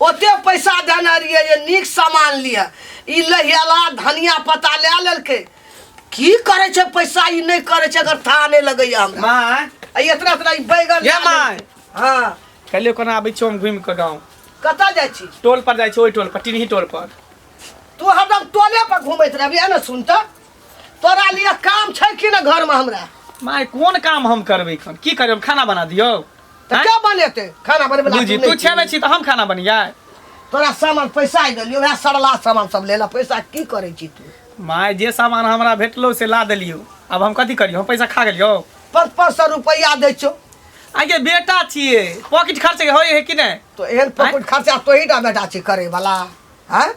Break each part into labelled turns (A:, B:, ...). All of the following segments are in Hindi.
A: ओते पैसा देने रहिए जे नीक सामान लिया ई लहियाला धनिया पत्ता ले लेलके की करे छे पैसा ई नहीं करे छे अगर था नहीं लगैया हमरा
B: मां
A: इतना इतना बैगन
B: ये मां
A: हां
B: कल्ले कोना आबै छो हम घुम के गांव
A: कता जाय छी
B: टोल पर जाय छी ओई टोल पर टिनही टोल पर
A: तू हरदम टोले पर घुमैत रहबी ना सुन त तोरा लिए काम छै कि ना घर में हमरा
B: मां कोन काम हम करबै खन की करब खाना बना दियो
A: त क्या बनेते खाना बनबे ला
B: बुझी तू छेबे छी त हम खाना बनिया
A: तोरा सामान पैसा ही देलियो वह सरला सामान सब लेला पैसा की करे छी तू
B: माय जे सामान हमरा भेटलो से ला देलियो अब हम कथि करियो हम पैसा खा गेलियो
A: 500 रुपया दै छो
B: आगे बेटा छिए पॉकेट खर्च होय है कि नै
A: तो एहन पॉकेट खर्चा तो ही बेटा छी करे वाला हैं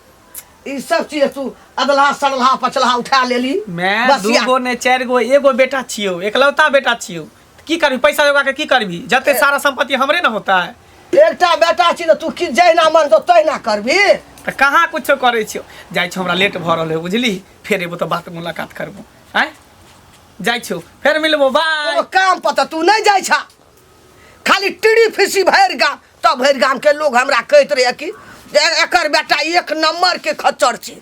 A: ई सब चीज तू अदला सड़ला पचला उठा लेली
B: मैं दूगो ने चार गो एगो बेटा छियो एकलौता बेटा छियो की करबी पैसा जोगा के की करबी जते सारा संपत्ति हमरे न होता है
A: एकटा बेटा छी तू की जैना मन तो तैना करबी
B: त कहां कुछो करे छियो जाय छ हमरा लेट भ रहल है बुझली फेर एबो त बात मुलाकात करबो हैं जाय छ फेर मिलबो बाय
A: तो काम पता तू नहीं जाय छ खाली टिड़ी फिसी भर गा तब भर गाम के लोग हमरा कहत रहे कि एकर बेटा एक नंबर के खच्चर छी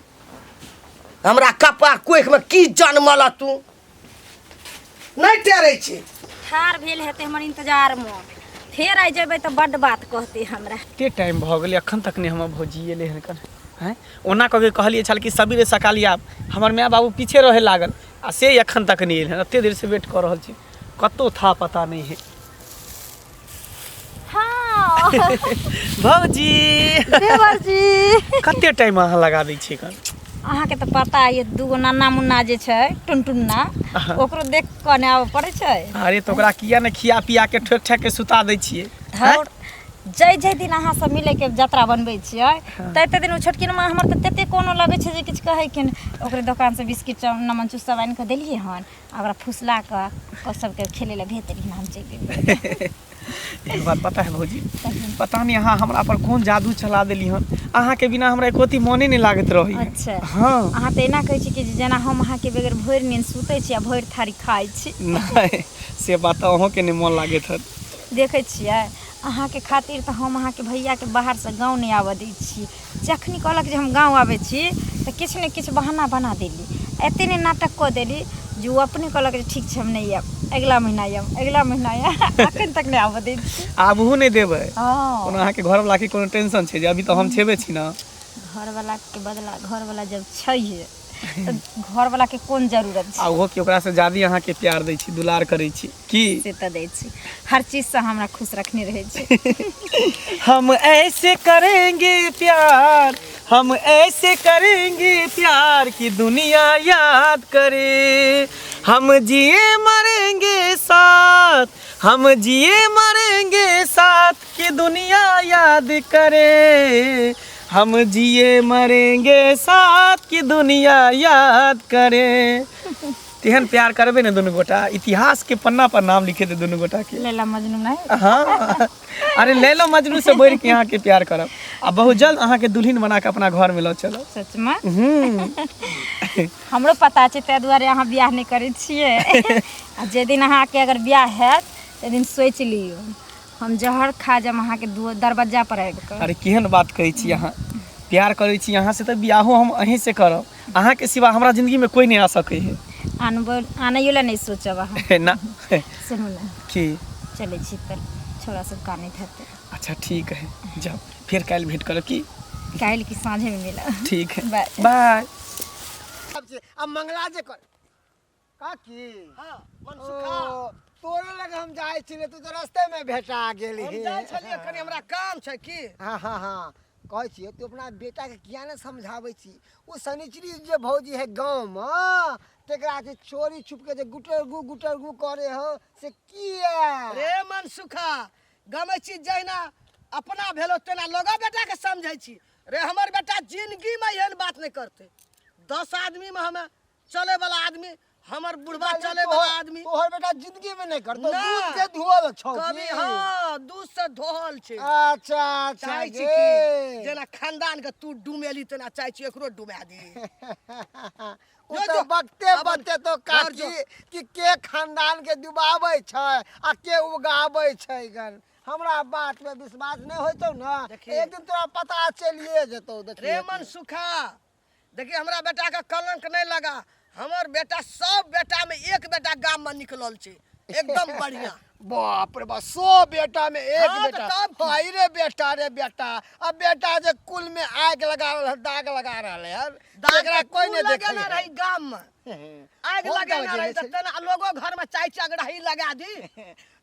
A: हमरा कपा कोख में की जन्मला तू नहीं टेरै छी
C: ठार भेल हेते हमर इंतजार में फेर आ जेबे त बड बात कहते हमरा
B: के टाइम भ गेलै अखन तक ने हम भोजी एले हन कन हैं ओना कह के कहलिए छल कि सबेरे सकाली आब हमर माय बाबू पीछे रहे लागल आ से अखन तक नहीं एले एते देर से वेट कर रहल छी कतो था पता नहीं है
C: हां
B: भौजी
C: देवर जी
B: कते टाइम अहाँ लगा दै छी कन
C: अहाँ के त पता है दूगो नन्ना मुन्ना जे छै टुनटुन्ना ओकरो देख के ने आवे पड़े छै
B: अरे तो ओकरा किया ने खिया पिया के ठोक ठक के सुता दै छिए
C: और जय दिन अहाँ सब मिले के यात्रा बनबै छियै तते दिन उ छोटकी मां हमर त तते कोनो लगे छै जे किछ कहै के ओकरे दुकान से बिस्किट नमन चुस्सा आनि के देलिए हन ओकरा फुसला के ओ सब के खेले ले भेज देली हम चलि
B: एक बात पता है भौजी पता नहीं अहाँ हमरा पर कौन जादू चला देली हन अहाँ के बिना हमरा एकोती मोने नहीं लागत रही
C: अच्छा
B: हां
C: अहाँ त एना कहै छी कि जेना हम अहाँ के बगैर भोर नींद सुतै छी आ भोर थारी खाइ छी
B: नहीं से बात अहों के नहीं मन लागत हन
C: देखै छियै अहाँ के खातिर त हम अहाँ के भैया के बाहर से गांव नहीं आवे दै छी जखनी कहलक जे हम गांव आवे छी त किछ ने किछ बहाना बना देली एते ने नाटक क देली जो अपने कहलक जे ठीक छै हम नहीं आब अगला महीना अखन तक नहीं आवे दै छी
B: आबहू नहीं देबै
C: हां
B: कोनो अहाँ के घर वाला के कोनो टेंशन छै जे अभी तो हम छेबे छी ना
C: घर वाला के बदला घर वाला जब छै त घर वाला के कोन जरूरत छै
B: आ ओहो के ओकरा से ज्यादा अहाँ के प्यार दै छी दुलार करै छी की
C: से त दै छी हर चीज से हमरा खुश रखने रहे छी
B: हम ऐसे करेंगे प्यार हम ऐसे करेंगे प्यार की दुनिया याद करे हम जिए मरेंगे साथ हम जिए मरेंगे साथ की दुनिया याद करे हम जिए मरेंगे साथ की दुनिया याद करे तेहन प्यार करबे ने दोनों गोटा इतिहास के पन्ना पर नाम लिखे दे दोनों गोटा के
C: लैला मजनू नहीं
B: हाँ अरे लैला मजनू से बढ़ के यहाँ के प्यार करब आ बहुत जल्द अहाँ के दुल्हन बना के अपना घर में लो चलो
C: सच में हमरो पता छै ते दुआरे अहाँ बियाह नहीं करे छिए आ जे दिन अहाँ के अगर बियाह हैत ते दिन सोच लियो हम जहर खा जम अहाँ के दरवाजा पर आबि के
B: अरे केहन बात कहै छी अहाँ प्यार करै छी अहाँ से त बियाहो हम अहीं से करब अहाँ के सिवा हमरा जिंदगी में कोई नहीं आ सकै है
C: आने ला नहीं सोचब अहाँ
B: ना
C: सुनू ना
B: की
C: चले छी तर छोरा सब काने थते
B: अच्छा ठीक है जाओ फिर कल भेंट करो की
C: काल की सांझे में मिला
B: ठीक है
C: बाय
B: बाय
A: अब मंगला जे कर
D: का की
A: हां मन सुखा
D: तोरे लग हम जाय छिले तू तो रास्ते में भेटा गेली
A: हम जाय छलिए कनी हमरा काम छै की
D: हां हां हां कहै छी तू अपना बेटा के किया ने समझाबै छी ओ शनिचरी जे भौजी है गांव में तेकरा के चोरी छुप के जे गुटरगु करे हो से किया
A: रे मन सुखा गमे छी जहिना अपना भेलो तेना लगा बेटा के समझै छी रे हमर बेटा जिंदगी में एहन बात नहीं करते 10 आदमी में हमें चले वाला आदमी हमर बुढ़वा चले वाला आदमी
D: तोहर बेटा जिंदगी में नहीं करतो
A: ना।
D: दूध से धोल छौ
A: कभी हां दूध से धोल छे
D: अच्छा अच्छा
A: चाहे छी
D: गे
A: कि जेना खानदान के तू डुमेली तेना चाहे छी एकरो डुमा दी
D: वो तो बकते तो काकी कि के खानदान के डुबाबै छै आ के उगाबै छै गन हमरा बात में विश्वास नहीं होतो ना
A: देखिए।
D: एक दिन तोरा पता चलिए जेतो
A: रे
D: देखिए
A: मन सुखा देखिए हमरा बेटा का कलंक नहीं लगा। हमर बेटा सब बेटा में एक बेटा गांव में निकलल छे एकदम बढ़िया।
D: बाप रे बाप 100 बेटा में एक
A: हाँ, तो
D: बेटा
A: तब की?
D: हाय रे बेटा अब बेटा जे कुल में आग लगा रहा दाग लगा रहा है यार एकरा कोई नहीं
A: लगे
D: देखे
A: ना रही गांव में आग लगे ना रही त तना लोगो घर में चाय चगड़ाही लगा दी।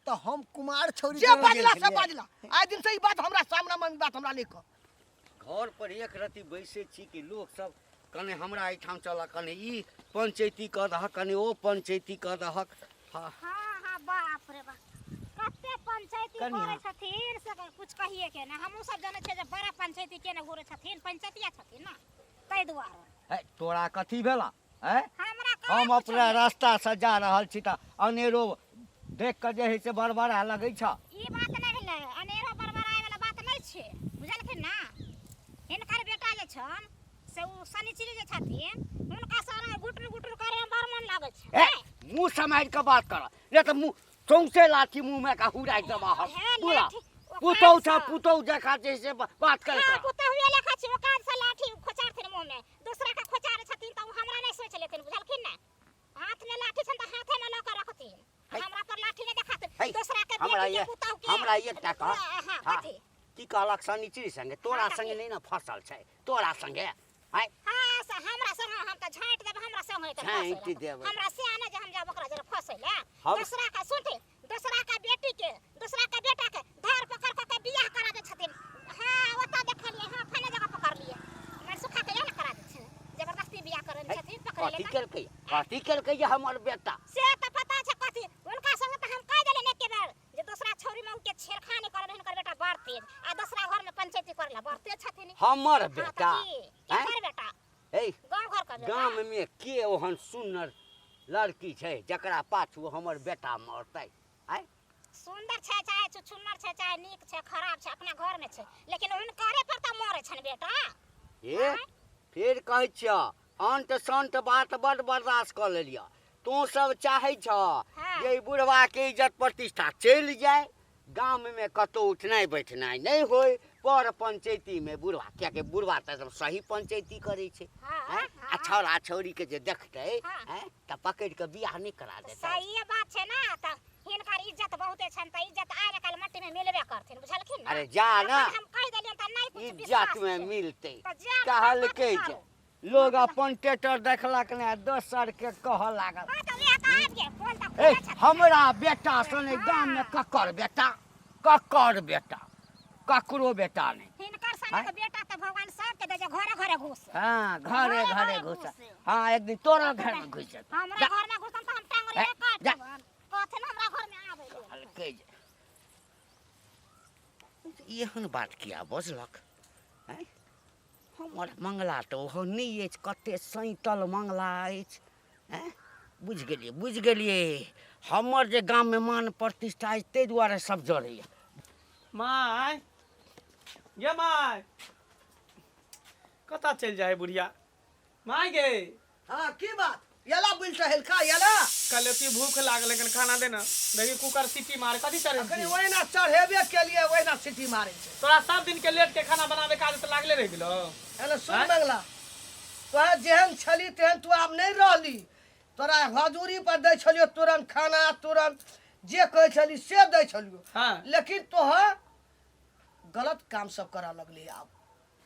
D: तो हम कुमार छौरी
A: जे
D: जरूर
A: बजला
D: गेल
A: से
D: छलियै।
A: बजला आज दिन से ई बात हमरा सामने में बात हमरा लिख।
E: घर पर एक रति बैसे छी कि लोग सब कने हमरा एठाम चल कने ई पंचायती क दहक कने ओ पंचायती क दहक। हाँ
C: हाँ बाप रे बाप कते पंचायती
E: कनिया।
C: करे छथिन से कुछ कहिए के ना हमहू सब जाने छे जे बड़ा पंचायती के ना घुरे छथिन पंचायतिया छथिन ना तै दुआरे
E: है तोरा कथी भेला है?
C: हमरा
E: हम अपना रास्ता से जा रहल छी त अनेरो देख के जे है से बड़बड़ा लगै छ।
C: ई बात नहीं भेलै अनेरो बरबराए वाला बात नहीं छे बुझलखिन ना। हिनकर बेटा जे छन से उ शनिचरी जे छथिन हुनका सारा गुटर गुटर करे में बड़ मन लागे छे।
E: ए मुंह समार के बात कर ने त मुंह चौंसे लाठी मुंह में का हुराई दबा ह पूरा पुतौ छ पुतौ जका जे से बात कर
C: हां पुतौ हुए लेखा छी ओकान से लाठी खोचारथिन मुंह में दूसरा का खोचारे छथिन त हमरा नहीं सोच लेथिन बुझलखिन ना। हाथ में लाठी छन त हाथे में लकर रखथिन हमरा पर लाठी नहीं देखाते दूसरा के
E: हमरा
C: बेटी
E: ये
C: के पुतौ के
E: हमरा ये टका
C: हां कथि
E: की कहलक शनिचरी संगे तोरा संगे नहीं ना फसल छै तोरा संगे है
C: हां से हमरा संग हम त झांट देब हमरा संग होय त
E: झाँटि देबै।
C: हमरा से आने जे हम जाब ओकरा जरा फसैले
E: हम-
C: दूसरा का सुनते दूसरा का बेटी के दूसरा का बेटा के धार पकड़ के बियाह करा दे छथिन। हां ओता देखलिए हां फने जगह पकड़ लिए मैं सुखा के ना करा दे छथिन जबरदस्ती बियाह करन छथिन पकड़
E: कथी
C: ले
E: केलकै जे हमर बेटा
C: से त पता छ कथि उनका संग त हम कह देले ने के बार जे दूसरा छोरी में के छेड़खानी करन हिनकर बेटा बड़ तेज आ दूसरा घर में पंचायती करला बड़ तेज छथिन।
E: हमर
C: हाँ,
E: बेटा
C: त की केकर बेटा
E: ए
C: गांव घर का बेटा
E: गांव में के ओहन सुन्नर लड़की छै जकरा पाछू हमर बेटा मरतै आय
C: सुंदर छै चाहे छुछुन्नर छै चाहे नीक छै खराब छै अपना घर में छै लेकिन हुनकरे पर त मरे छन बेटा।
E: ए फिर कहै छिय अंत संत बात बड़ बर्दाश्त क लेलिया तू सब चाहे छ
C: हाँ।
E: जे ई बुढ़वा के इज्जत प्रतिष्ठा चलि जाए गांव में कतौ उठनाइ बैठनाइ नहीं होय पर पंचायती में बुढ़वा क्या के बुढ़वा त एकदम सही पंचायती करे छै
C: हाँ,
E: हैं?
C: हाँ।
E: आ छौड़ा छौरी के जे देखतै
C: हाँ।
E: हैं त पकड़ के बियाह नहीं करा देतै।
C: सही बात छै ना त हिनकर इज्जत बहुते छन त इज्जत आज कल मट्टी में मिलबे करथिन बुझलखिन ना।
E: अरे जा ना
C: हम कह देलियन त नहीं कुछ
E: इज्जत में मिलते
C: त जा
E: कहलकै जे लोग अपन टेटर देखलक ने दोसर के कह लागल
C: हां त वे का आब गे फोन त
E: ए हमरा बेटा सने गांव में ककर बेटा ककरो बेटा नहीं।
C: हिनकर सने के बेटा त भगवान सब के दे जे घरे घरे घुस
E: हाँ घरे घुस हाँ एक दिन तोरा घर में घुस
C: हमरा घर में घुसन त हम टांगरी काट
E: जा।
C: देबन कहथिन हमरा घर में आबै ले।
E: कहलकै जे एहन बात किया बजलक हैं? हमर मंगला तो ओहो नहीं अछि कते सैतल मंगला अछि हैं? बुझ गेलिए हमर जे गांव में मान प्रतिष्ठा अछि ताहि दुआरे सब जड़ैया।
B: माय गे माय कता चल जाए बुढ़िया माय गे
A: हां की बात यला बुल टहल का यला
B: कल एती भूख लागल लेकिन खाना देना देखी कुकर सीटी मार कथी करे
A: अखनी ओइ ना चढ़ेबे के लिए ओइ ना सिटी मारे छै।
B: तोरा सब दिन के लेट के खाना बनावे का आदत लागले रह गेलो
A: एने सुन
B: हैं?
A: मंगला तोहे जेहन छली तेहन तू आब नहीं रहली तोरा हजूरी पर दै छलियो तुरंत खाना तुरंत जे कहै छली से दै छलियो
B: हाँ
A: लेकिन तोहे गलत काम सब करा लगली आब।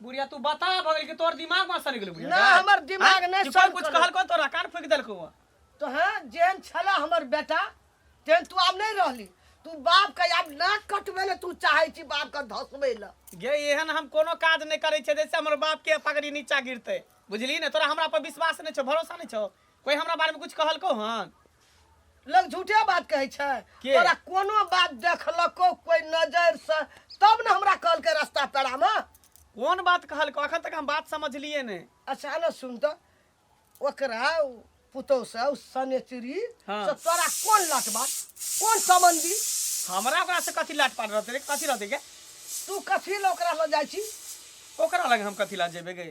B: बुढ़िया तू बता भगल के तोर दिमाग में सन गेल बुढ़िया
A: ना हमर दिमाग नहीं
B: सब
A: सन
B: कुछ
A: करल।
B: कहल को तोरा कान फूक देलको
A: तो हाँ जेहन छला हमर बेटा तेहन तू आब नहीं रहली तू बाप का आब नाक कटबे ले तू चाहे छी बाप का धसबे ले।
B: गे एहन हम कोनो काज नहीं करे छे जैसे हमर बाप के पगड़ी नीचा गिरते बुझली ने तोरा हमरा पर विश्वास नहीं छो भरोसा नहीं छो कोई हमरा बारे में कुछ कहल को हन
A: लोग झूठे बात कहै छै
B: के?
A: तोरा कोनो बात देखलको कोई नजर से तब न हमरा कहल के रास्ता पेड़ा में।
B: कौन बात कहल को अखन तक हम बात समझ लिए ने
A: अच्छा न सुन तो ओकरा पुतौ से उस सनेचरी
B: हाँ।
A: से तोरा कौन लट बात कौन संबंधी
B: हमरा ओकरा से कथी लाट पाट रहते रे कथी रहते के
A: तू कथी ले ओकरा ले जाइ छी
B: ओकरा लग हम कथी ला जेबे गे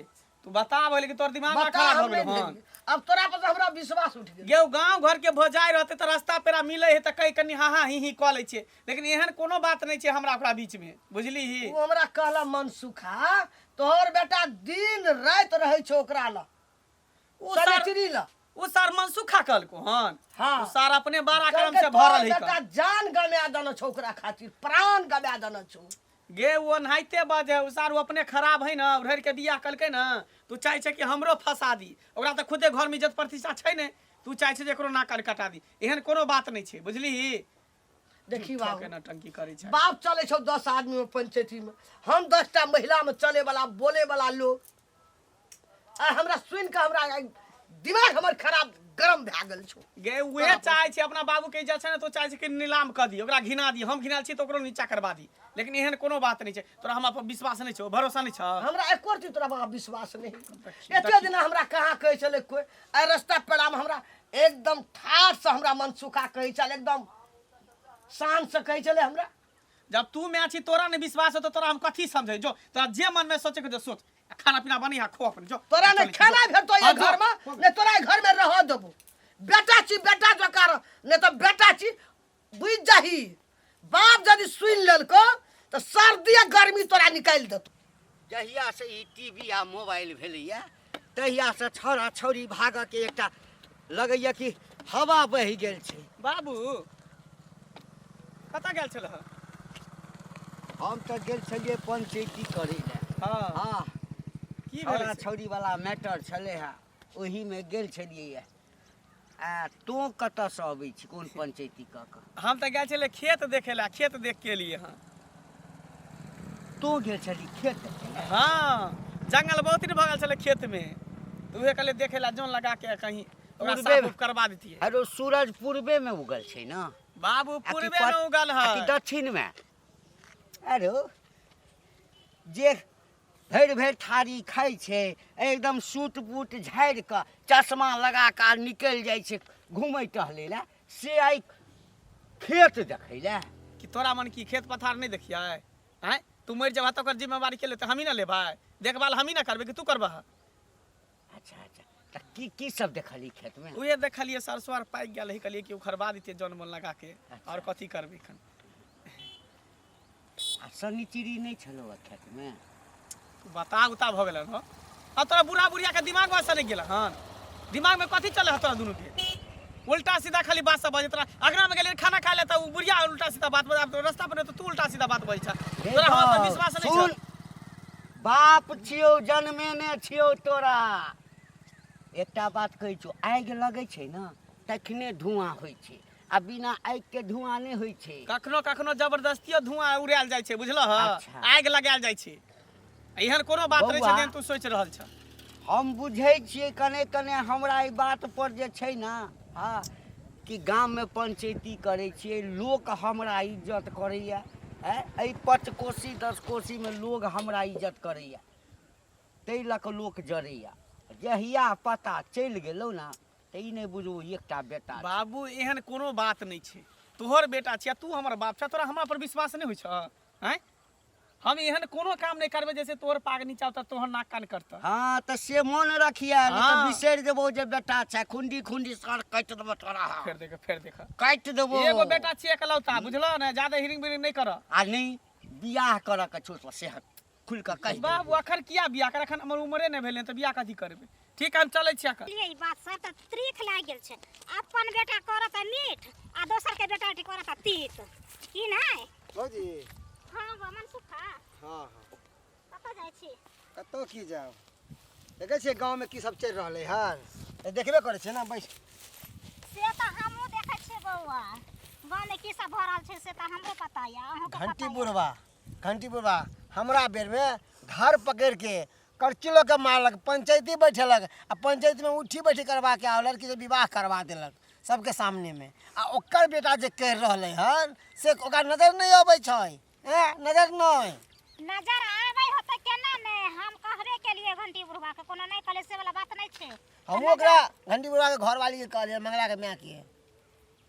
B: तू बता बोले कि तोर दिमाग
A: बता,
B: खराब हो
A: हम नहीं
B: गेल हन
A: देलियै। अब तोरा पर तो हमरा विश्वास उठ गेल।
B: गेहूँ गाँव घर के भोजाई रहते तो रास्ता पेरा मिले है तो कहीं कनी हाँ ही कह ले छे, लेकिन एहन कोनो बात नहीं छे हमरा ओकरा बीच में, बुझली ही।
A: तू हमरा कहला मनसुखा, तोहर बेटा दिन रात रहे छो ओकरा ला,
B: उ
A: सनिचरी ला।
B: उ सार मनसुखा कल को हन।
A: हाँ।
B: उ सार अपने बारह कर्म
A: कहलकै
B: से भरल है
A: तोहर बेटा जान गवा देने छो ओकरा खातिर, प्राण गवा देने छो।
B: गे वो नहाइते बाजे उ सार अपने खराब है ना, उधर के बियाह कलके ना, तू चाहे छे कि हमरो फंसा दी, ओकरा तो खुदे घर में इज्जत प्रतिष्ठा छै ने, तू चाहे छे जे एकरो नाक कटा दी, एहन कोनो बात नहीं छे, बुझली ही।
A: देखी
B: झूठा
A: बाबू,
B: के नौटंकी करे छे।
A: बाप चले छो 10 आदमी में पंचायती में, हम 10टा महिला में चले वाला बोले वाला लोग, आ हमरा सुन के हमरा दिमाग हमर खराब गरम भए गेल छो।
B: गे उहे चाहे छे अपना बाबू के इज्जत छे ना, तो चाहे छे कि नीलाम कर दी, ओकरा घिना दी, हम घिनाल छी तो ओकरो नीचा करवा दी, लेकिन एहन कोनो बात नहीं छे। तोरा हमरा पर विश्वास नहीं छो, भरोसा नहीं छो।
A: हमरा एको रती तोरा पर विश्वास नहीं। एते दिन हमरा कहाँ कहे चले कोई, आ रास्ता पेड़ा में हमरा एकदम ठाठ से हमरा मनसुखा कहे चल, एकदम शान से कहे चले हमरा।
B: जब तू में छी तोरा ने विश्वास हो तो तोरा हम कथी समझे, जो तोरा जे मन में सोचे के जो सोच, खाना पीना बनी खो अपन जो।
A: तोरा ने खाना भेटो ये घर में, ने तोरा घर में रह देबो। बेटा छी बेटा जकार, ने तो बेटा छी बुझ जाही। बाप यदि सुन लेलको तो सर्दी गर्मी तोरा निकाल देतो।
E: जहिया से ई टीवी आ मोबाइल भेलैया तहिया से छोरा छोरी भागऽ के एकटा लगैया कि हवा बहि गेल छै।
B: बाबू कतऽ गेल छल?
E: हम तऽ गेल छलियै पंचायती करे लए।
B: हाँ
E: हाँ,
B: की
E: छोरा
B: भेल?
E: छोरी वाला मैटर छलै है, ओही में गेल छलियै। आ तू कतऽ से अबै छी, कोन पंचायती कऽ कऽ?
B: हम तऽ गेल छले खेत देखे ला, खेत देख के लिए। हाँ
E: तू गेल छली खेत देखे लए?
B: हाँ, जंगल बहुत दिन भगल छले खेत में, तो उहे कहले देखे ला जोन लगा के कहीं ओकरा
E: पूर्वे
B: साफ
E: में।
B: उफ करवा देतिए।
E: अरे सूरज पूर्वे में उगल छै ना?
B: बाबू
E: आ कि
B: पूर्वे में उगल है।
E: कि दक्षिण में? अरे जे भरि भरि थारी खाइ छै, एकदम सूट बूट झाड़ि कऽ चश्मा लगा कऽ निकलि जाइ छै घूमै टहलै लए, से आइ खेत देखै लए।
B: कि तोरा मन की खेत पथार नहीं देखिए? हैं तू मर जब तो जिम्मेवारी के ले, तो हम ही ना लेबै, देखभाल हम ही ना करबे कि तू करबह?
E: अच्छा अच्छा, तऽ की सब देखली खेत में?
B: उहे देखलिए सरसों आर पाकि गेल है, कहलिए कि उखड़वा देतिए जौन मन लगा के, और कथी करबे खन।
E: आ सनिचिड़ी नहीं छलो खेत में?
B: तू बता उता भ गेल न। आ तोरा बुढ़ा बुढ़िया के दिमाग में नहीं गेल हन? दिमाग में कथी चले है तोरा दुनू के? उल्टा सीधा खाली बात सब बजे। तोरा अगना में गेले खाना खाए ले तो बुढ़िया उल्टा सीधा बात बजा, तो रास्ता पर तो तू उल्टा सीधा बात बजे छ। तोरा हमरा पर विश्वास नहीं
E: सुन,
B: छ?
E: बाप छियौ, जन्मेने छियौ तोरा। एकटा बात कहै छौ, आगि लगै छै ना तखने धुआं होइ छै, आ बिना आगि के धुआं नहीं होइ छै।
B: कखनो कखनो जबरदस्तियो धुआं उड़ायल जाइ छै, बुझलह?
E: अच्छा।
B: आगि लगायल जाइ छै, एहन कोनो बात नहीं छै
E: बौआ,
B: जेहन तू सोच रहल छ।
E: हम बुझै छियै कने कने हमरा ई बात पर जे छै ना, हाँ, कि गाम में पंचायती करे छियै, लोक हमरा इज्जत करैया। एहि 5 कोसी 10 कोसी में लोग हमरा इज्जत करैया, ताहि लऽ कऽ लोक जरैया। जहिया पता चलि गेलौ ना, तऽ ई नहि बुझू एकटा बेटा छै।
B: बाबू एहन कोनो बात नहीं छै, तोहर बेटा छिया, तू हमर बाप छ, तोरा हमरा पर विश्वास नहीं होइ छ? हैं हम एहन कोनो काम नहीं करबे जैसे तोहर पाग नीचा उतर तोहर नाक कान करता।
E: हाँ, तऽ से मोन रखिया, नहि तऽ
B: हाँ।
E: बिसरि देबौ जे बेटा छै। खुंडी खुंडी सर काटि देबौ तोरा,
B: फेर देख
E: काटि देबौ।
B: एगो बेटा छिए एकलौता, बुझलो ना? ज्यादा हिरिंग बिरिंग नहीं कर।
E: आ नहीं बियाह करऽ के छौ तऽ सेहत खुल कऽ कहि दे।
B: बाबू अखन किया बियाह कर? अखन हमर उमरे नहीं भेलै, तऽ बियाह कथी करबे? ठीक है, हम चलै छी अखन।
F: ई बात सब त त्रिख लाग गेल छै। अपन बेटा करत मीठ आ दोसर के बेटा करत तीत, की नहीं?
D: भौजी।
F: हां मनसुखा,
D: हाँ हाँ,
F: कतऽ जाइ छी?
D: कतौ की जाओ, देखै छियै गाँव में की सब चलि रहलै हन, देखबे करै छियै ना। बैस,
F: से त हमहू देखै छियै बौआ, गाँव में की सब भ रहल छै से त हमरो पता या, अहूँ के
D: घंटी
F: पता
D: घंटी बुढ़वा हमरा बेर में घर पकड़ के करचिलो के मारलक, पंचायती बैठेलक, आ पंचायत में उठी बैठी करवा के आ लड़की से विवाह करवा देलक सबके सामने में। आ ओकर बेटा जे कहि रहलै हन से ओकरा नजर नहीं अबै छै। नजर नहीं
F: नजर आबै होतै केना ने? हम कहबे के लिए घंटी बुढ़वा के, कोनो नहीं कहले से वाला बात नहीं छै।
D: हम ओकरा घंटी बुढ़वा के घर वाली के कहलिए, मंगला के माय के।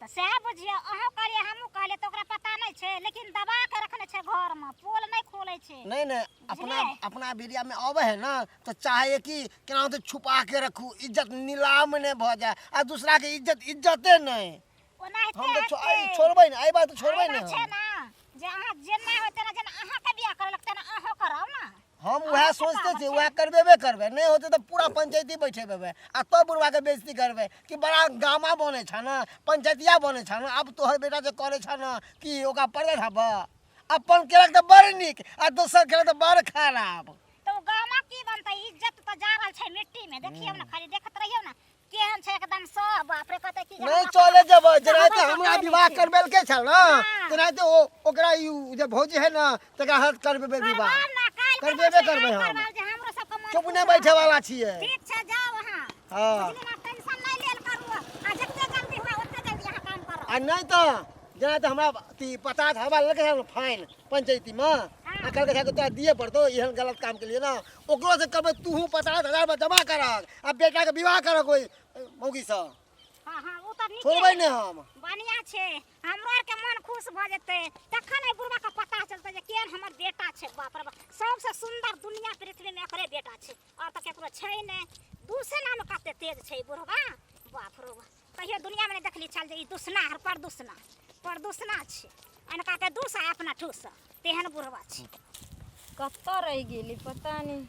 F: त सएह बुझियो, अहूँ कहलिए हमहूँ कहलिए, तो ओकरा पता नहीं छै लेकिन दबा के रखने छै घर में, पोल नहीं खोले छै।
D: नहीं नहीं, अपना बेरिया में आवे है ना तो चाहे कि केना तो छुपा के रखू, इज्जत नीलाम नहीं भ जाए आ दूसरा के इज्जते नहीं।
F: ओनाहिते
D: हम तो छोड़बै ना, आई बात छोड़बै ना।
F: छै ना जे अहाँ जेना होते ना, जेना अहाँ के बियाह करे लगते ना अहाँ कराओ ना।
D: हम वह सोचते थे वह करबेबे करबे, नहीं होते तो पूरा पंचायती बैठेबे आ तो बुढ़वा के बेइज्जती करबे कि बड़ा गामा बने छ ना, पंचायतिया बने छ ना। अब तोहर बेटा जे करे छ ना कि ओका पड़े हब अपन केलक तो बड़ निक आ दोसर केलक तो बड़ खराब।
F: तो गामा की बनतै, इज्जत तो जा रहल छै मिट्टी में। देखियो ना, खाली देखत रहियो ना केहन छै एकदम सब। बाप रे कहते कि
D: नहीं चले जब जनाते हमरा विवाह करबेल के छ ना, जनाते ओकरा जे भौजी है ना तकरा हाथ करबेबे विवाह करबेबे करबे। हम
F: हमरो सब के
D: चुप नहीं बैठे वाला छिए।
F: ठीक छै, जाओ वहां।
D: हां
F: बुझली ना, टेंशन नहीं लेल करू आ जते जल्दी हुआ ओते जल्दी यहाँ काम करो।
D: आ नहीं तो जनाते हमरा 50 हवा लगे है फाइन पंचायती में आ कल के तोरा दिए पड़तो एहन गलत काम के लिए ना। ओकरो से कहबे तू 50,000 में जमा करक आ बेटा के विवाह करक कोई मौगी से।
F: हां हां, ओ त नीक
D: छोड़बै ने हम।
F: बढ़िया छै, हमरो आर के मन खुश भ जेतै। तखन ए बुढ़वा के पता चलतै जे केहन हमर बेटा छै। बाप रे बाप, सबसे सुंदर दुनिया पृथ्वी में एकरे बेटा छै और त केकरो छै नै। दूसना में कते तेज छै बुढ़वा, बाप रे बाप। कहियो दुनिया में नहीं देखली छल जे ई दुसना हर परदूसना छै। अनका के दूस आ अपना ठूस, तेहन बुढ़वा छै।
C: कतऽ रहि गेली पता नहीं।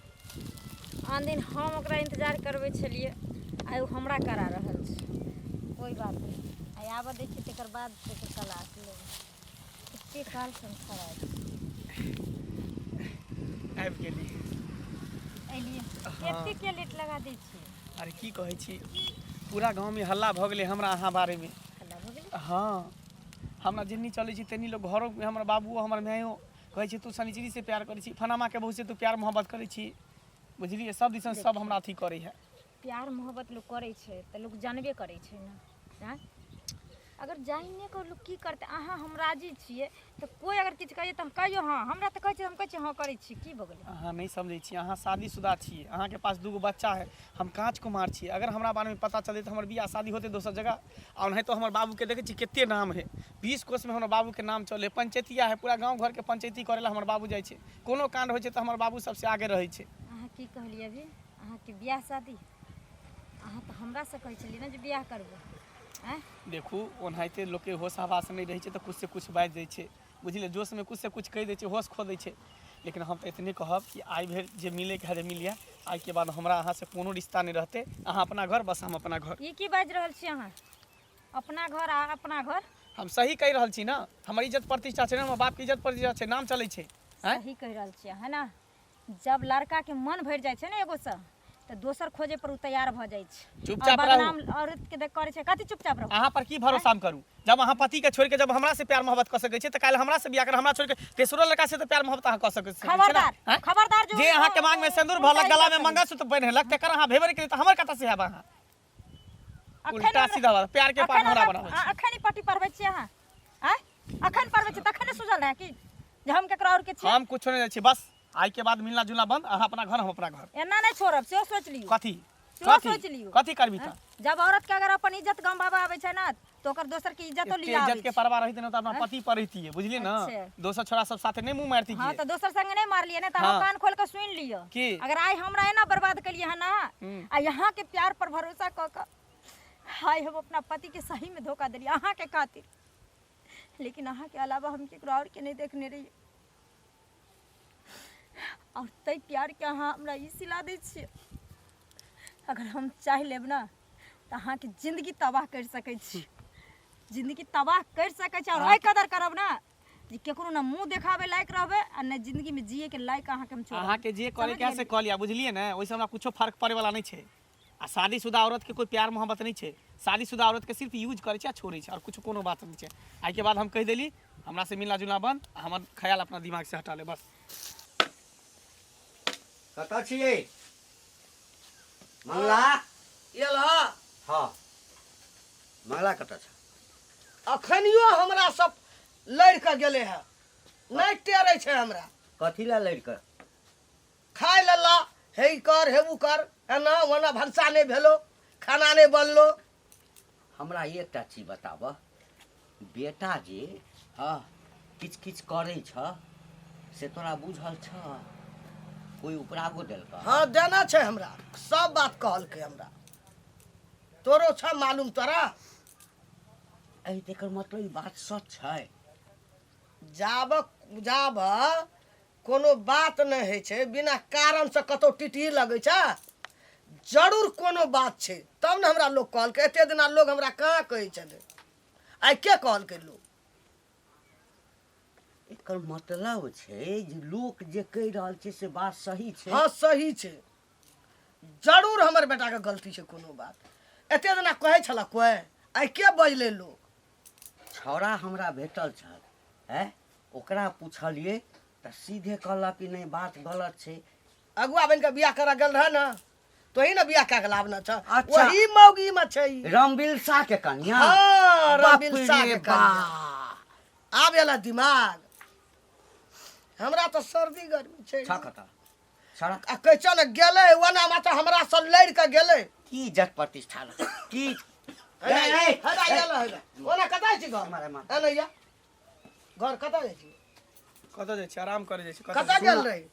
C: आन दिन हम ओकरा इंतजार करबै छलिए, आइ ओ हमरा करा रहल छै। कोई बात नहीं, आइ आबऽ देखी तकर बाद तेकर तलाश लेबै। एते काल से हम खड़ा
B: आबि गेली।
C: एलिए एते के लेट लगा दै छी।
B: अरे की कहै छी, पूरा गांव में हल्ला भ गेलै हमरा अहाँ बारे में।
C: हल्ला भ गेलै?
B: हाँ, हमरा जिन्नी चलै छी तेनी लोग घरों में हमर बाबुओ हमर मायो कहै छी तू शनिचरी से प्यार करै छी, फनामा के बहू से तू प्यार मोहब्बत करै छी। बुझलिए, सब दिसन सब हमरा अथी करै है।
C: प्यार मोहब्बत लोग करे छै त लोग जानबे करे छै ना। हैं? अगर जानिए कर लोग की करते। अहाँ हम राजी छिए तो कोई अगर किछु कहिए तो हम कहियो हाँ, हमरा तो कहै छै हम कहै छी हाँ करै छी, की भ गेलै?
B: अहाँ नहीं समझै छी, अहाँ शादीशुदा छिए, अहाँ के पास 2 गो बच्चा है, हम कांच कुमार छिए। अगर हमरा बारे में पता चले तो हमर बियाह शादी होते दोसर जगह। और नहीं तो हमर बाबू के देखे छी केते नाम है, 20 कोस में हमर बाबू के नाम चले। पंचायतिया है, पूरा गांव घर के पंचायती करेला हमर बाबू जाय छै। कोनो कांड होइ छै तो हमर बाबू सबसे आगे रहै छै।
C: अहाँ की कहलिए अभी? अहाँ के बियाह शादी? अहाँ तो हमरा से कहै छलिए ना जे बियाह करबै। हैं?
B: देखू, ओनाहिते लोग के होश हवास नहीं रहे छै तो कुछ से कुछ बाज दै छै। बुझलिए, जोश में कुछ से कुछ कह दै छै, होश खो दै छै। लेकिन हम तो इतने कहब कि आई भर जे मिले के है मिलिए, आई के बाद हमरा अहाँ से कोनो रिश्ता नहीं रहते। अहाँ अपना घर, बस हम अपना घर।
C: ई की बाज रहल छी अहाँ? अपना घर आ अपना घर?
B: हम सही कह रहल छी ना, हमर इज्जत प्रतिष्ठा छै ना, हमर बाप के इज्जत प्रतिष्ठा छै, नाम चलै छै।
C: सही कह रहल छी है ना। जब लड़का के मन भर जाय छै ना एगो से तो दोसर खोजे पर उ तैयार भ जाय छै।
B: चुपचाप रहू।
C: बदनाम औरत के देख करे छै, कथि चुपचाप रहू?
B: अहाँ पर की भरोसा हम करूं? जब अहाँ पति के छोड़ के जब हमरा से प्यार मोहब्बत कर सकै छै तो काल हमरा से बियाह कर, हमरा छोड़ के तेसरो लड़का से तो प्यार मोहब्बत अहाँ कर सकै छी।
C: खबरदार, खबरदार जो
B: जे अहाँ के मांग में सिंदूर भरलक, गला में मंगलसूत्र पहिनलक, तकर अहाँ भेबर के तो हमर कतऽ से हैब? अहाँ उल्टा सीधा बात, प्यार के पाठ हमरा बनाबै छी।
C: अखन ही पट्टी पढ़बै छी अहाँ? हैं? अखन पढ़बै छी तखन सुझल है कि जे हम केकरा और के छी?
B: हम कुछो नहीं छी, बस आई के बाद मिलना जुलना बंद। अहाँ अपना घर, हम अपना घर।
C: एना नहीं छोड़ब, से सोच लियो।
B: कथी
C: सोच लियो।
B: कथी करबी त?
C: जब औरत के अगर अपन इज्जत गंवाबे आबै छै ना तो ओकर दोसर की इज्जतो लिया आबै
B: इज्जत के
C: छै।
B: परवाह रहिते न त अपना पति पर रहिती है, बुझलिए ना।
C: अच्छा।
B: दोसर छोरा सब साथे नहीं मुंह मारती
C: हाँ
B: की।
C: तो दोसर संग नहीं मार लिए ना तो
B: हाँ।
C: कान खोल के सुन लियो
B: की?
C: अगर आई हमरा एना बर्बाद कलिए है ना आ यहाँ के प्यार पर भरोसा क के हाय हम अपना पति के सही में धोखा दिलिए अहाँ के खातिर। लेकिन अहाँ के अलावा हम केकरो और के नहीं देखने रही और तै प्यार के अहाँ हमरा ई सिला दै छियै। अगर हम चाह लेब ना तो अहाँ के जिंदगी तबाह कर सकै छी, जिंदगी तबाह कर सकै छी। और एहि कदर करब ना जे केकरो ना मुंह देखावे लायक रहबे आ ना जिंदगी में जिए के लायक अहाँ के हम छोड़ब।
B: अहाँ के जे करे के से कह लिया, बुझलिए ना। ओइसे हमरा कुछो फर्क पड़े वाला नहीं छै। आ शादीशुदा औरत के कोई प्यार मोहब्बत नहीं छै। शादीशुदा औरत के सिर्फ यूज करे छै आ छोड़े छै और कुछ कोनो बात नहीं छै। आई के बाद हम कह देली हमरा से मिलना जुलना बंद, हमर ख्याल अपना दिमाग से हटा ले बस।
E: कतऽ छियै मंगला?
A: एला
E: हाँ, मंगला कतऽ छ?
A: अखनियो हमरा सब लड़ के गेले है, नहीं टेरे छै हमरा।
E: कथी ला लड़ि कऽ?
A: खाय लेला, हे कर हेबू कर, एना ओना भनसा नहीं भेलो, खाना नहीं बनलो।
E: हमरा एकटा चीज बताबऽ, बेटा जे हाँ किछ किछ करे छ से तोरा बुझल छ? कोई उपरागो देलक?
A: हाँ देना छै हमरा, सब बात कहलकै हमरा। तोरो छ मालूम तोरा?
E: एहि तेकर मतलब ई बात सच छै?
A: जाब कोनो बात नहीं है छै, बिना कारण से कतौ टिटी लगे छै, जरूर कोनो बात छै, तब न हमरा लोग कहलकै। एते दिना लोग हमरा कहाँ कहै छलै, आइ के कहलकै लोग?
E: एकर मतलब छै जे लोक जे कहि रहल छै से बात सही छै।
A: हाँ सही छै, जरूर हमर बेटा के गलती छै कोनो बात। एते दिना कहै छला कोई, आइ के बजले लोग?
E: छौड़ा हमरा भेटल छल, है ओकरा पूछलिए तऽ सीधे कहलक कि नहीं बात गलत छै।
A: अगुआ बन के बियाह करा गेल रहे ना, तो ही ना बियाह कऽ के लावना छ।
E: अच्छा।
A: वही मौगी में छै ई।
E: रामबिलसा के कन्या?
A: हाँ
E: बाप
A: रबिलसा
E: रे
A: के
E: बा।
A: कन्या। आब एला दिमाग, हमरा तो सर्दी गर्मी छै।
E: छकता छड़ा
A: आ कहै न गेलै ओना में तो हमरा से लड़ के गेलै।
E: की इज्जत प्रतिष्ठा लग की
A: हदा गेलै ओना कतै छी घर?
E: मारे मार।
A: एनैया घर कतै जाइ छी?
B: कतऽ जाइ छी? आराम करे जाइ छी।
A: कतै गेल रही?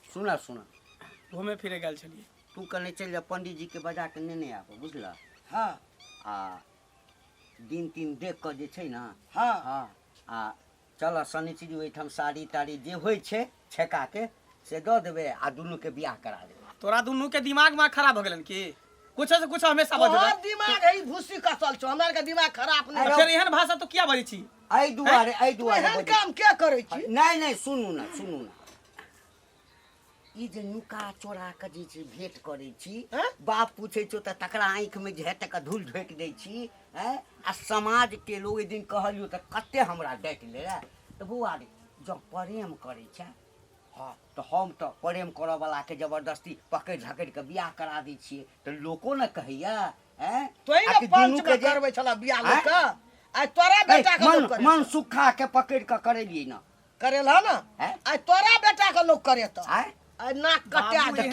E: सुना सुना,
B: घूमे फिरे गेल छलिए।
E: तू कने चल जा, पंडित जी के बजा के नेने आबो, बुझला?
A: हाँ
E: आ दिन तीन देख के जे छै ना,
A: हाँ
E: हाँ आ चल शनिचरी ओहिठाम साड़ी ताड़ी जे होइ छै छेका के से दऽ देबै आ दुनू के बियाह करा देबै।
B: तोरा दुनू के दिमाग में खराब हो गेलन की? कुछ से कुछ हमेशा
A: तोहर
B: बजबै।
A: दिमाग है भूसी कसल छौ, हमरा के दिमाग खराब नहीं।
B: फिर एहन भाषा तो क्या बजै छी?
E: एहि दुआरे
A: एहन काम के करै छी?
E: नहीं नहीं, सुनू ना सुनू ना, ई जे नुका चोरा के जे छै भेंट करै छी,
A: हैं?
E: बाप पूछे छो तऽ तकरा आँखि में झेट के धूल ढोकि दै छी, हैं? आ समाज के लोग एक दिन कहलियो तऽ कते हमरा डांटि ले तऽ बौआ रे जब प्रेम करै छै, हाँ तो हम तो प्रेम करऽ वाला के जबरदस्ती पकड़ झकड़ के बियाह करा दै छियै तऽ लोको न कहैया, हैं?
A: तोही
E: आ
A: ना
E: कि
A: पंच
E: दुनू
A: में
E: के जे-
A: करबै छला बियाह
E: हैं?
A: लोग का। आइ तोरा बेटा के लोग करे
E: मन सुखा के पकड़ के करेलिए ना,
A: करेला ना,
E: हैं?
A: आइ तोरा बेटा के लोग करे तो
E: आय
A: आइ नाक कटा
B: बाबू,
A: दे।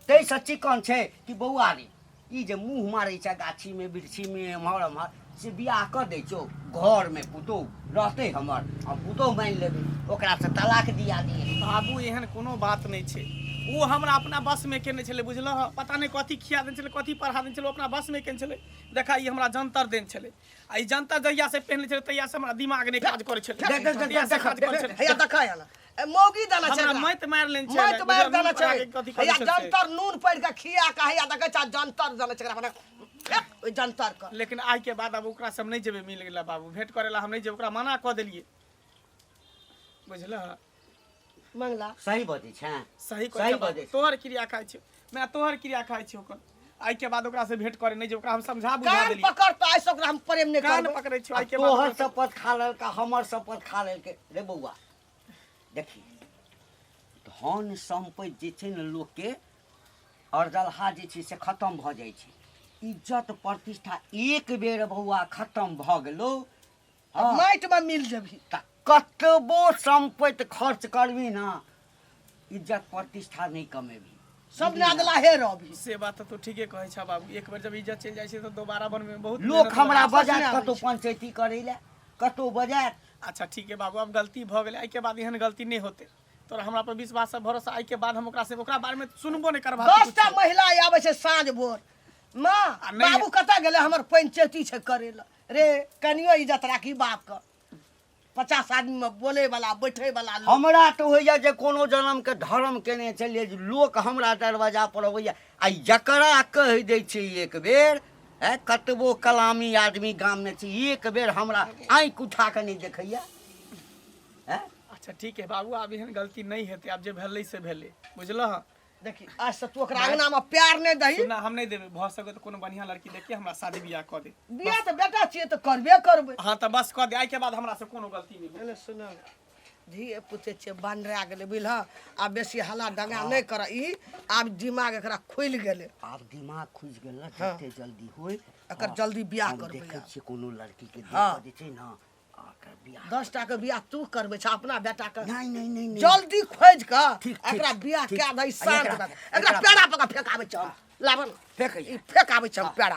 E: तै सब चिकन छै कि बौआ रे ई जे मुँह मारै छै गाछी में बिरछी में एम्हर एम्हर से बियाह कर दै छौ, घर में पुतोह रहतै हमर, हम पुतोह मानि लेबै, ओकरा से तलाक दिया दिए।
B: बाबू एहन कोनो बात नहीं छे। वो हमरा अपना बस में केने छले, बुझलह? पता नहीं कथी खिया देन छले, कथी पढ़ा देन छले, अपना बस में केने छले। देखा ई हमरा जंतर देन छले, आ ई जंतर जहिया से पहनले छले तहिया से हमरा दिमाग नहीं काज करे छले। तहिया से काज करे छले।
A: हैया देखा या ना ए मौगी दाना छै,
B: हमरा मत मार लेन छले।
A: मत मार दाना छै।
B: कथी
A: हैया
B: करे छले?
A: जंतर नून पड़ के खिया के हैया देखै छ जंतर दाना छै, एकरा ओइ जंतर के
B: लेकिन आज के बाद अब ओकरा सब नहीं जेबे मिल गेला बाबू, भेंट करेला हम नहीं जेब, ओकरा मना क देलिए, बुझलह?
A: मंगला
E: सही बजै छै,
B: सही
E: सही
B: कह
E: बजै छै।
B: तोहर क्रिया खाइ छै, मैं तोहर क्रिया खाइ छी ओकर। आज के बाद ओकरा से भेंट करे नहीं जे, ओकरा हम समझा बुझा
A: कान
B: देलिए।
A: पकड़ तो आइ से ओकरा हम प्रेम नहीं
B: कान
A: करबै।
B: पकड़े छो आज के
E: तोहर
B: बाद।
E: शपथ खा लेलका, हमर शपथ खा लेलकै रे बौआ। देखी धन संपत्ति जे छै ने लोक के अर्जलहा जे छै से खत्म भऽ जाइ छै, इज्जत प्रतिष्ठा एक बेर बौआ खत्म भऽ गेलो, हाँ,
A: माटि में मिल जेबही।
E: तऽ कतबो संपत्ति खर्च करबी ना, इज्जत प्रतिष्ठा नहीं कमेबी।
A: सब नादला हे रहबी।
B: से बात तो ठीके कहै छ बाबू, एक बार जब इज्जत चल जाइ छै तो दोबारा बनबे में बहुत
E: लोक
B: मेहनत
E: हमरा
B: लागै छै।
E: बजात
A: आबै
E: कतौ
A: छै।
E: पंचायती करै लए, कतौ बजात।
B: अच्छा ठीक है बाबू, अब गलती भ गेलै, आई के बाद एहन गलती नहीं होते। तोरा हमरा पर विश्वास से भरोसा, आई के बाद हम ओकरा से ओकरा बारे में सुनबो नहीं करबा।
A: 10टा महिला आबै छै साँझ भोर, माँ
B: आ नहीं-
A: बाबू कतऽ गेलै, हमर पंचायती छै करे ला। रे कनियो इज्जत राखी बाप के। 50 आदमी में बोले वाला बैठे वाला लोग।
E: हमरा तो होइया जे कोनो जन्म के धर्म केने चलिए, जे लोक हमरा दरवाजा पर अबैया आ जकरा कहि दै छै एक बेर, है कतबो कलामी आदमी गाम में छै, एक बेर हमरा आँखि उठा के नहीं देखैया, है?
B: अच्छा ठीक है बाबू, अब एहन गलती नहीं हेते, अब जे भेलै से भेलै, बुझलह?
A: देखी आज से तू ओकरा अंगना में प्यार नहीं दही।
B: सुना हम नहीं देबे, भ सके तो कोनो बढ़िया लड़की देख के हमरा शादी बियाह क दे।
A: बियाह तो बेटा छियै तो करबे करबै।
B: हाँ तो बस क दे, आई के बाद हमरा से कोनो गलती नहीं।
A: एने सुन धिये पुते छियै बनरा गेलै बुझलह, आब बेसी हल्ला दंगा नहीं कर। ई आब दिमाग एकरा खुलि गेलै,
E: आब दिमाग खुज गेल ना, जते जल्दी होय
A: एकर
E: हाँ,
A: जल्दी बियाह
E: हम
A: करबै
E: देखै
A: आब।
E: छियै कोनो लड़की के देख
A: हाँ।
E: के जे छै ना, आकर बियाह
A: 10टा के बियाह तू करबै छ अपना बेटा के।
E: नहीं नहीं नहीं नहीं।
A: जल्दी खोज के
E: ठीक,
A: एकरा
E: ठीक,
A: बियाह
E: ठीक।
A: कए दही
E: आ
A: शांत
E: एकरा-
A: भए। एकरा
E: एकरा-
A: पेड़ा पका फेकाबै छ, लाबन
E: फेकै
A: ई फेकाबै छ पेड़ा।